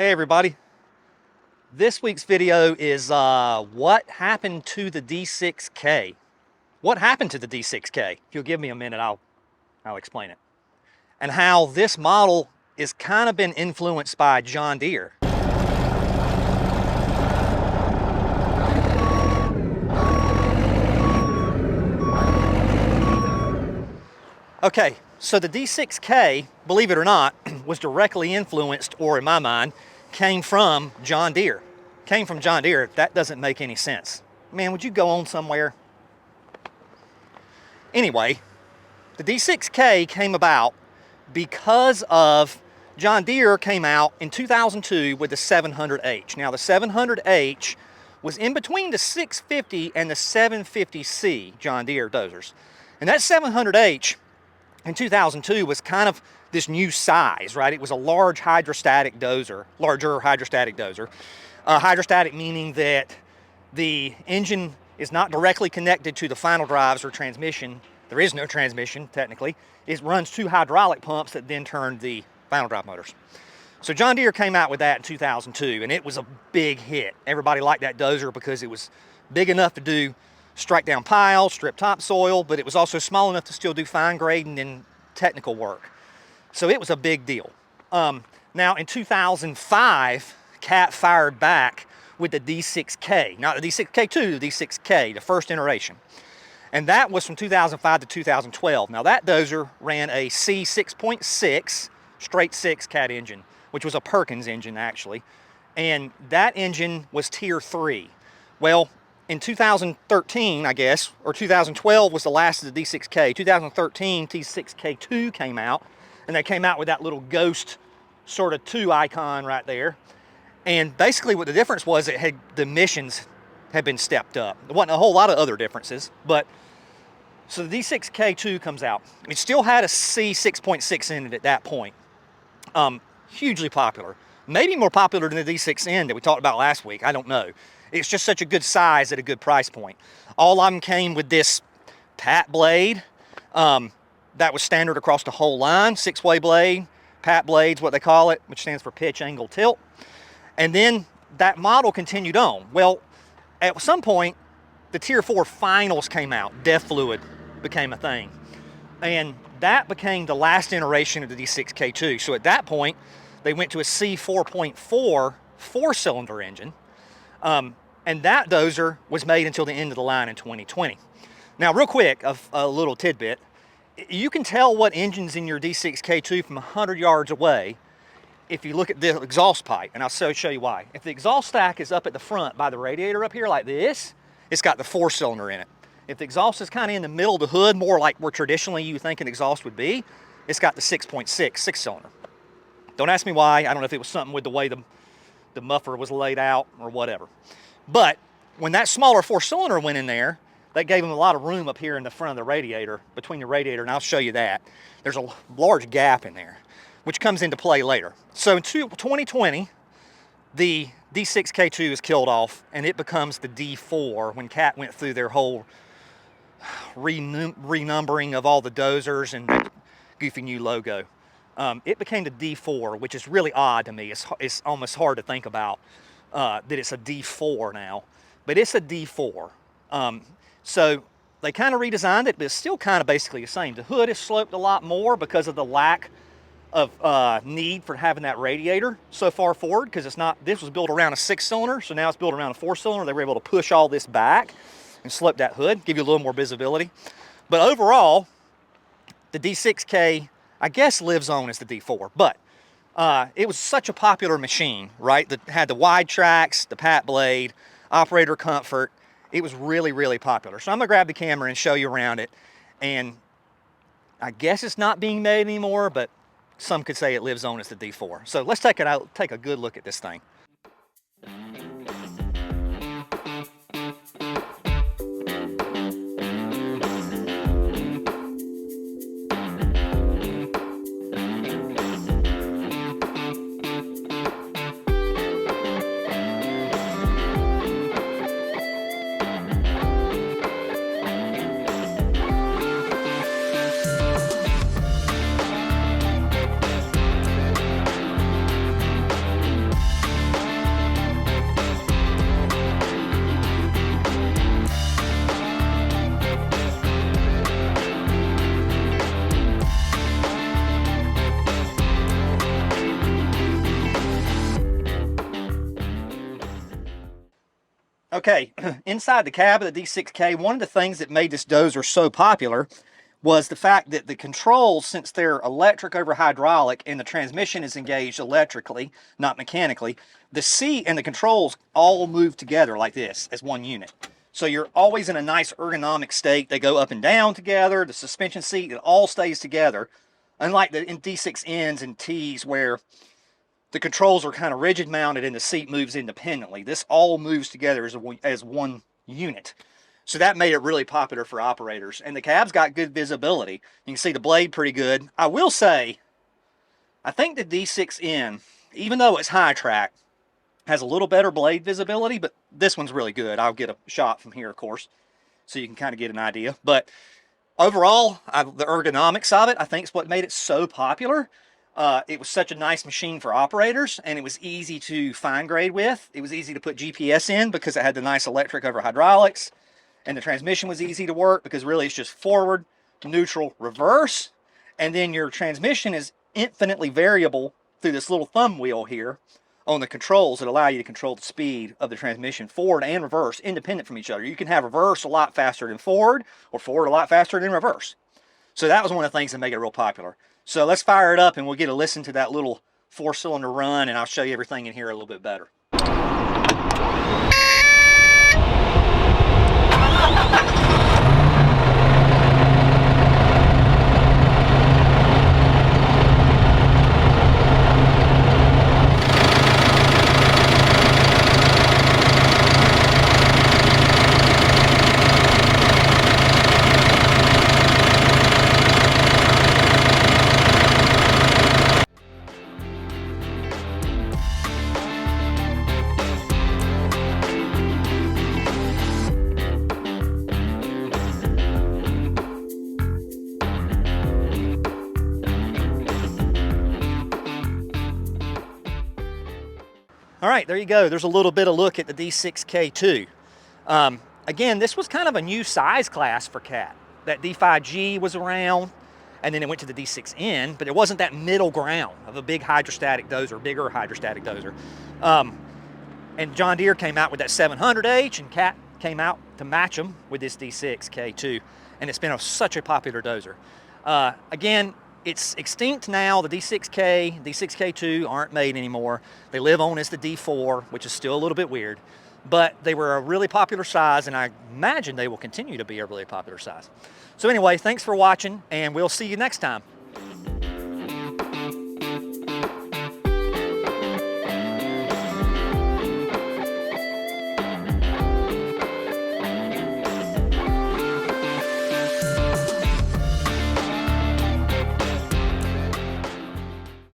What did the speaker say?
Hey everybody, this week's video is what happened to the D6K. What happened to the D6K? If you'll give me a minute, I'll explain it. And how this model is kind of been influenced by John Deere. Okay, so the D6K, believe it or not, was directly influenced, or in my mind, came from John Deere. Came from John Deere. That doesn't make any sense. Man, would you go on somewhere? Anyway, the D6K came about because of John Deere came out in 2002 with the 700H. Now the 700H was in between the 650 and the 750C John Deere dozers. And that 700H in 2002 was kind of this new size, right? It was a large hydrostatic dozer, larger hydrostatic dozer. Hydrostatic meaning that the engine is not directly connected to the final drives or transmission. There is no transmission, technically. It runs two hydraulic pumps that then turn the final drive motors. So John Deere came out with that in 2002, and it was a big hit. Everybody liked that dozer because it was big enough to do strike down piles, strip topsoil, but it was also small enough to still do fine grading and technical work. So it was a big deal. Now in 2005, Cat fired back with the D6K, not the D6K2, the D6K, the first iteration. And that was from 2005 to 2012. Now that dozer ran a C6.6 straight 6 Cat engine, which was a Perkins engine actually. And that engine was tier 3. Well, in 2013, I guess, or 2012 was the last of the D6K. 2013, D6K2 came out, and they came out with that little ghost sort of 2 icon right there. And basically what the difference was, the emissions had been stepped up. There wasn't a whole lot of other differences, but so the D6K2 comes out. It still had a C6.6 in it at that point. Hugely popular. Maybe more popular than the D6N that we talked about last week, I don't know. It's just such a good size at a good price point. All of them came with this pat blade that was standard across the whole line, 6-way blade, pat blades, what they call it, which stands for pitch, angle, tilt. And then that model continued on. Well, at some point, the Tier 4 finals came out. DEF fluid became a thing. And that became the last iteration of the D6K2. So at that point, they went to a C4.4 4-cylinder engine. And that dozer was made until the end of the line in 2020. Now, real quick, a little tidbit. You can tell what engine's in your D6K2 from 100 yards away if you look at the exhaust pipe, and I'll show you why. If the exhaust stack is up at the front by the radiator up here like this, it's got the 4-cylinder in it. If the exhaust is kind of in the middle of the hood, more like where traditionally you think an exhaust would be, it's got the 6.6 6-cylinder. Don't ask me why. I don't know if it was something with the way the muffler was laid out or whatever. But when that smaller 4-cylinder went in there, that gave them a lot of room up here in the front of the radiator, between the radiator, and I'll show you that. There's a large gap in there, which comes into play later. So in 2020, the D6K2 is killed off, and it becomes the D4 when Cat went through their whole renumbering of all the dozers and the goofy new logo. It became the D4, which is really odd to me. It's almost hard to think about that it's a D4 now, but it's a D4. So they kind of redesigned it, but it's still kind of basically the same. The hood is sloped a lot more because of the lack of need for having that radiator so far forward, because it's not, this was built around a 6-cylinder, so now it's built around a 4-cylinder. They were able to push all this back and slope that hood, give you a little more visibility. But overall, the D6K, I guess, lives on as the D4, but it was such a popular machine, right? That had the wide tracks, the pat blade, operator comfort. It was really, really popular. So I'm gonna grab the camera and show you around it. And I guess it's not being made anymore, but some could say it lives on as the D4. So let's take a good look at this thing. Okay, inside the cab of the D6K, one of the things that made this dozer so popular was the fact that the controls, since they're electric over hydraulic and the transmission is engaged electrically, not mechanically, the seat and the controls all move together like this as one unit. So you're always in a nice ergonomic state. They go up and down together. The suspension seat, it all stays together. Unlike the in D6Ns and Ts where the controls are kind of rigid mounted and the seat moves independently. This all moves together as one unit. So that made it really popular for operators. And the cab's got good visibility. You can see the blade pretty good. I will say, I think the D6N, even though it's high track, has a little better blade visibility, but this one's really good. I'll get a shot from here, of course, so you can kind of get an idea. But overall, the ergonomics of it, I think, is what made it so popular. It was such a nice machine for operators, and it was easy to fine grade with. It was easy to put GPS in because it had the nice electric over hydraulics, and the transmission was easy to work because really it's just forward, neutral, reverse, and then your transmission is infinitely variable through this little thumb wheel here on the controls that allow you to control the speed of the transmission forward and reverse independent from each other. You can have reverse a lot faster than forward, or forward a lot faster than reverse. So that was one of the things that make it real popular. So let's fire it up and we'll get a listen to that little 4-cylinder run, and I'll show you everything in here a little bit better. All right, there you go. There's a little bit of look at the D6K2. Again, this was kind of a new size class for Cat. That D5G was around, and then it went to the D6N, but it wasn't that middle ground of a big hydrostatic dozer, bigger hydrostatic dozer. And John Deere came out with that 700H, and Cat came out to match them with this D6K2, and it's been such a popular dozer. Again, it's extinct now. The D6K, D6K2 aren't made anymore. They live on as the D4, which is still a little bit weird, but they were a really popular size, and I imagine they will continue to be a really popular size. So anyway, thanks for watching, and we'll see you next time.